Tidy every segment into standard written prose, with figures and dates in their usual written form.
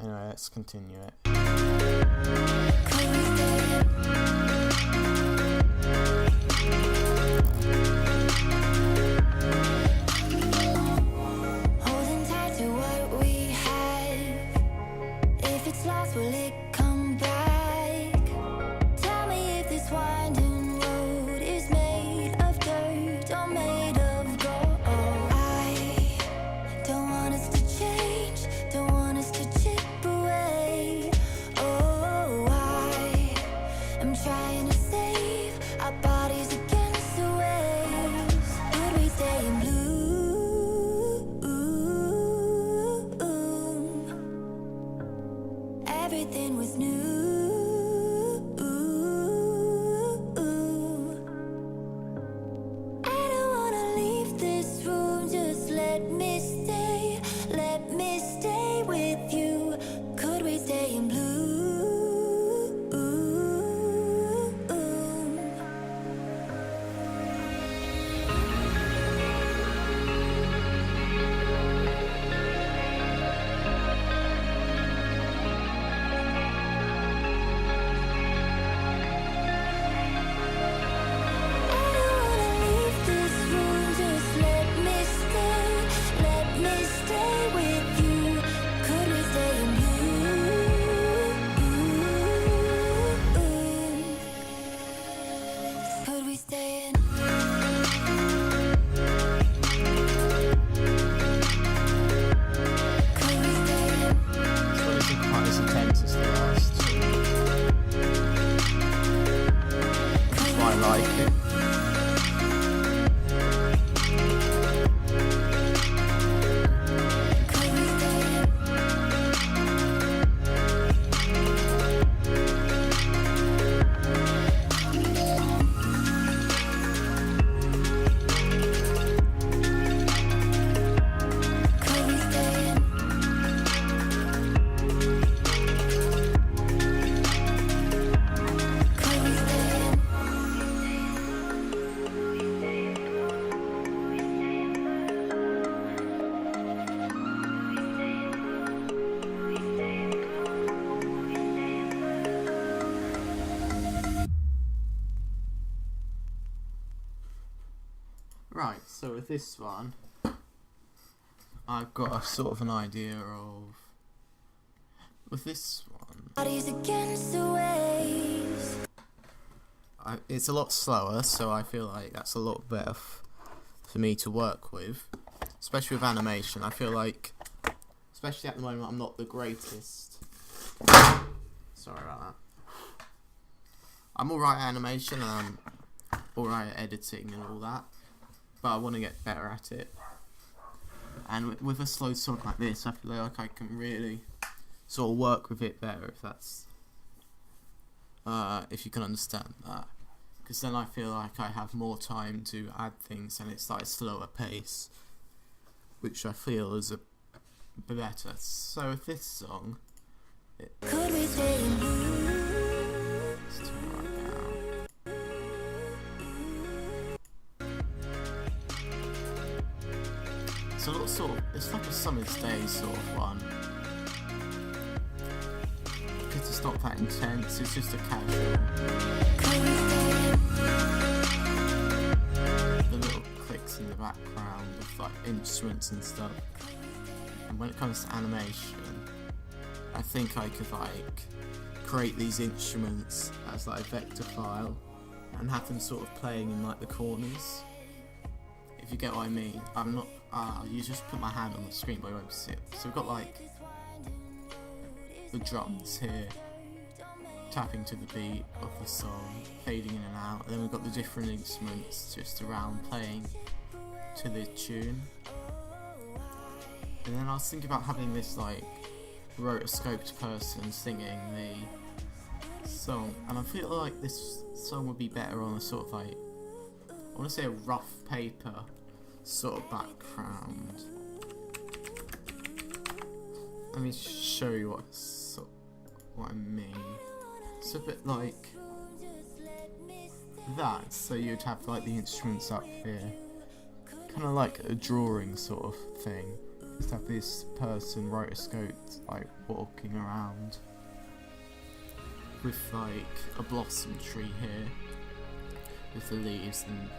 Anyway, let's continue it. Holding tight to what we have. If it's lost, will it come back? Tell me if this winding road is made of dirt or made of gold. I don't want us to change, don't want us to chip away. Oh, I am trying to save our bodies against the waves. Would we stay in blue? Everything was new. I don't wanna leave this room, just let me stay with you. Could we stay in blue? I don't wanna leave this room, just let me stay with you. Could we stay in blue? Could we stay in? Could we stay in? This one isn't quite as intense as the last two. That's why I like it. Could we stay in? Could we stay in? Could we stay in? Right, so with this one, I've got a sort of an idea of. With this one, Bodies against the waves. it's a lot slower, so I feel like that's a lot better for me to work with, especially with animation. I feel like, especially at the moment, I'm not the greatest. Sorry about that. I'm alright at animation and I'm alright at editing and all that, but I want to get better at it. And with a slow song like this, I feel like I can really sort of work with it better, if that's if you can understand that, because then I feel like I have more time to add things and it's like a slower pace, which I feel is a better. So with this song, Could we stay in blue? let's turn it right now. It's a lot sort of, it's like a summer's day sort of one. Because it's not that intense, it's just a casual. Could we stay in? The little clicks in the background of like instruments and stuff. And when it comes to animation, I think I could like create these instruments as like a vector file and have them sort of playing in like the corners. If you get what I mean. I'm not. You just put my hand on the screen, but I won't see it. So we've got like the drums here, tapping to the beat of the song, fading in and out, and then we've got the different instruments just around playing to the tune. And then I was thinking about having this like rotoscoped person singing the song, and I feel like this song would be better on a sort of like, I want to say a rough paper sort of background. Let me show you what I mean. It's a bit like that, so you'd have like the instruments up here, kind of like a drawing sort of thing, Just have this person rotoscoped like walking around with like a blossom tree here with the leaves and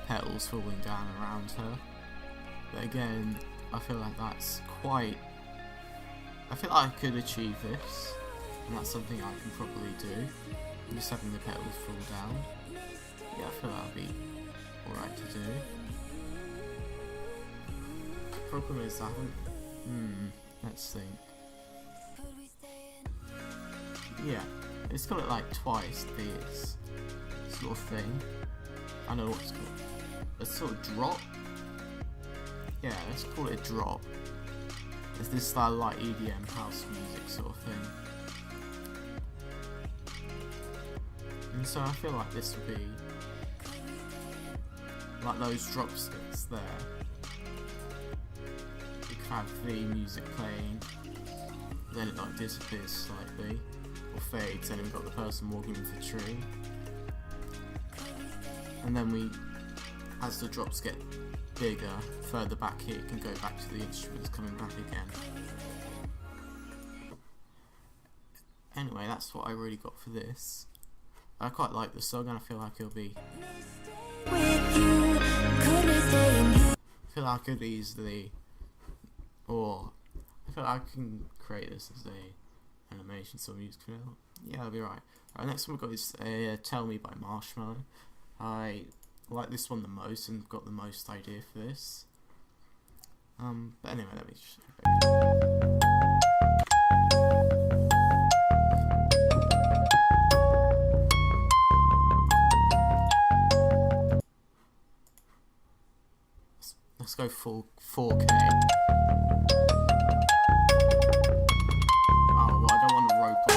petals falling down around her. But again, I feel like that's quite... I feel like I could achieve this, and that's something I can probably do. Just having the petals fall down. Yeah, I feel that'd be alright to do. Problem is I haven't... let's think. Yeah, it's got it like twice this sort of thing. I know what it's called. A sort of drop? Yeah, let's call it a drop. It's this style like EDM house music sort of thing. And so I feel like this would be like those dropsticks there. You can have the music playing, then it like disappears slightly, or fades, and we've got the person walking with the tree. And then we, as the drops get bigger, further back here, you can go back to the instruments coming back again. Anyway, that's what I really got for this. I quite like the song, and I feel like it'll be... I feel like I could easily... Or... I feel like I can create this as a animation sort of music video. Yeah, that'll be right. Alright, next one we've got is Tell Me by Marshmallow. I like this one the most and got the most idea for this. But anyway, let me just... Let's go full 4K. Oh, well, I don't want the robots.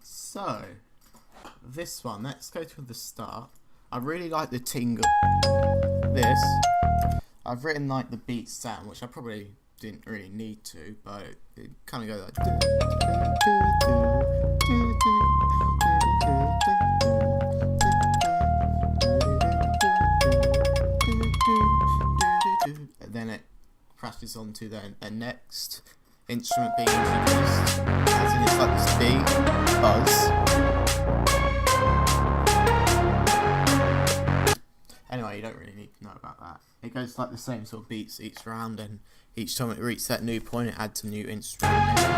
So, this one, let's go to the start. I really like the tingle. This. I've written like the beat sound, which I probably didn't really need to, but it kind of goes like... And then it crashes onto the next instrument being introduced, as in it's like this beat, buzz. Anyway, you don't really need to know about that. It goes like the same sort of beats each round, and each time it reaches that new point, it adds a new instrument in it.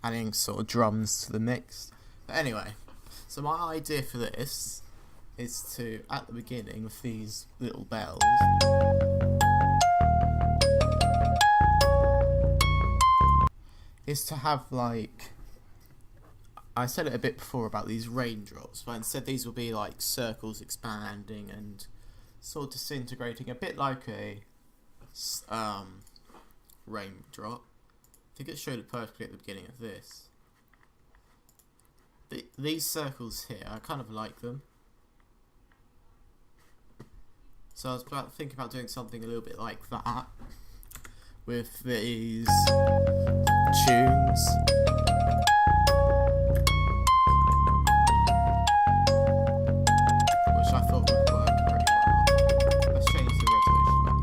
Adding sort of drums to the mix. But anyway, so my idea for this is to, at the beginning with these little bells, is to have like, I said it a bit before about these raindrops, but instead these will be like circles expanding and sort of disintegrating, a bit like a raindrop. I think it showed it perfectly at the beginning of this. These circles here, I kind of like them. So I was thinking about doing something a little bit like that with these tunes. Which I thought would work pretty well. Let's change the resolution back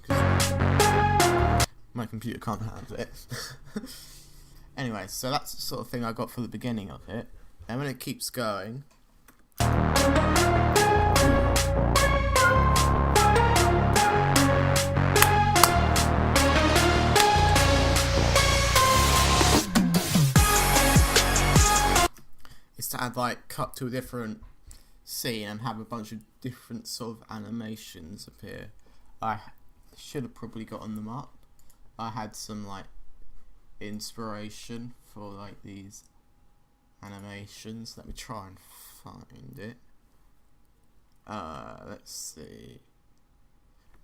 down. My computer can't handle it. Anyway, so that's the sort of thing I got for the beginning of it. And when it keeps going, is to add like cut to a different scene and have a bunch of different sort of animations appear. I should have probably gotten them up. I had some like inspiration for like these animations. Let me try and find it. Let's see.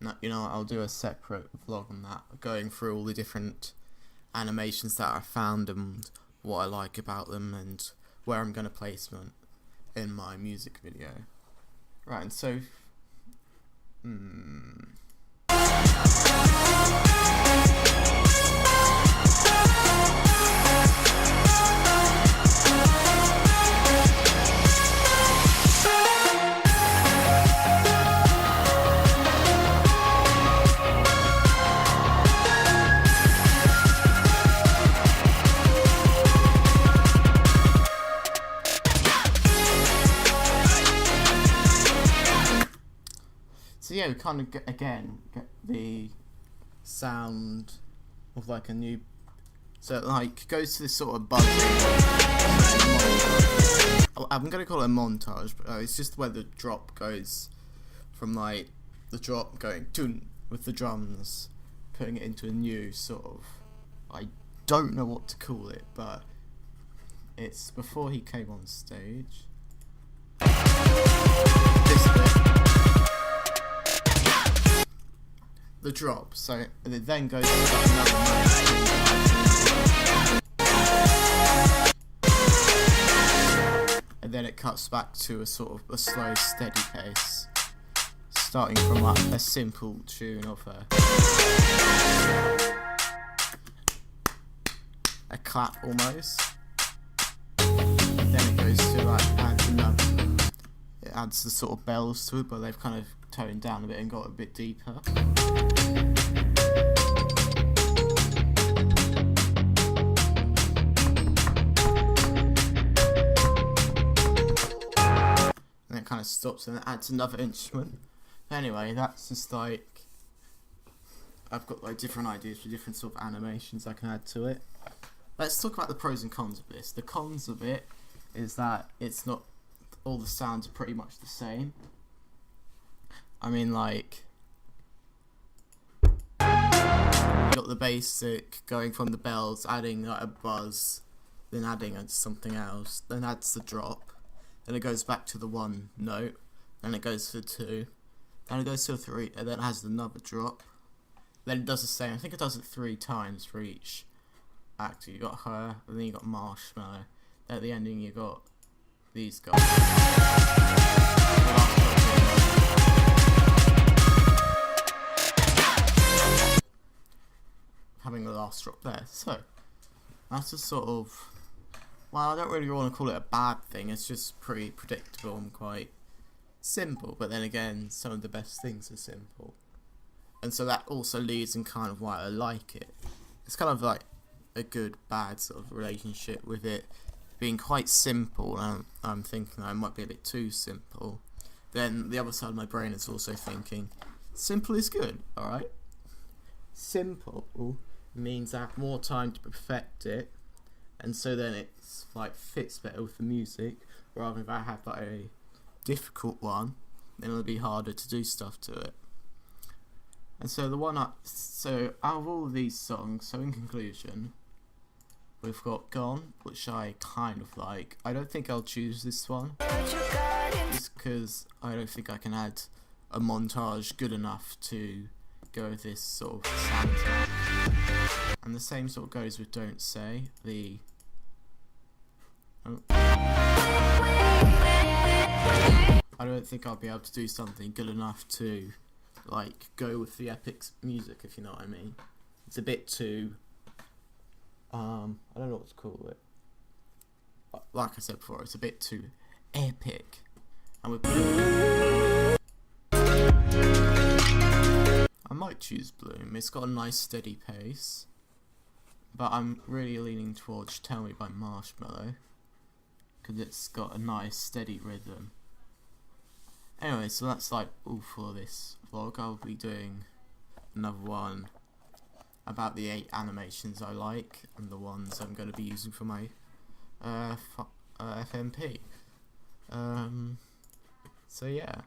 No, you know what, I'll do a separate vlog on that, going through all the different animations that I found and what I like about them and where I'm going to place them in my music video. Right, and so yeah, we kind of get the sound of like a new, so it like goes to this sort of buzzing. I'm gonna call it a montage, but it's just where the drop goes from like the drop going toon with the drums, putting it into a new sort of, I don't know what to call it, but it's before he came on stage. This bit. The drop, so it then goes to another note, and then it cuts back to a sort of a slow, steady pace, starting from like a simple tune of a clap almost. Then it goes to like it adds the sort of bells to it, but they've kind of toned down a bit and got a bit deeper. And it kind of stops and it adds another instrument. Anyway, that's just like, I've got like different ideas for different sort of animations I can add to it. Let's talk about the pros and cons of this. The cons of it is that it's not, all the sounds are pretty much the same. I mean, like, you got the basic going from the bells, adding like a buzz, then adding something else, then adds the drop, then it goes back to the one note, then it goes to two, then it goes to a three, and then it has another drop, then it does the same. I think it does it 3 times for each act. You got her, and then you got Marshmallow, then at the ending you got these guys. Having the last drop there, so that's a sort of, well, I don't really want to call it a bad thing, it's just pretty predictable and quite simple, but then again, some of the best things are simple. And so that also leads in kind of why I like it. It's kind of like a good bad sort of relationship with it being quite simple, and I'm thinking I might be a bit too simple. Then the other side of my brain is also thinking simple is good, alright? Simple means I have more time to perfect it, and so then it's like fits better with the music, rather than if I have like a difficult one, then it'll be harder to do stuff to it. And so so out of all of these songs, so in conclusion, we've got Gone, which I kind of like. I don't think I'll choose this one, just because I don't think I can add a montage good enough to go with this sort of soundtrack. And the same sort of goes with Don't Say, I don't think I'll be able to do something good enough to like go with the epic music, if you know what I mean. It's a bit too I don't know what to call it. Like I said before, it's a bit too epic. And I might choose Bloom. It's got a nice steady pace, but I'm really leaning towards Tell Me by Marshmello, because it's got a nice steady rhythm. Anyway, so that's like all for this vlog. I'll be doing another one about the 8 animations I like and the ones I'm going to be using for my FMP. So yeah.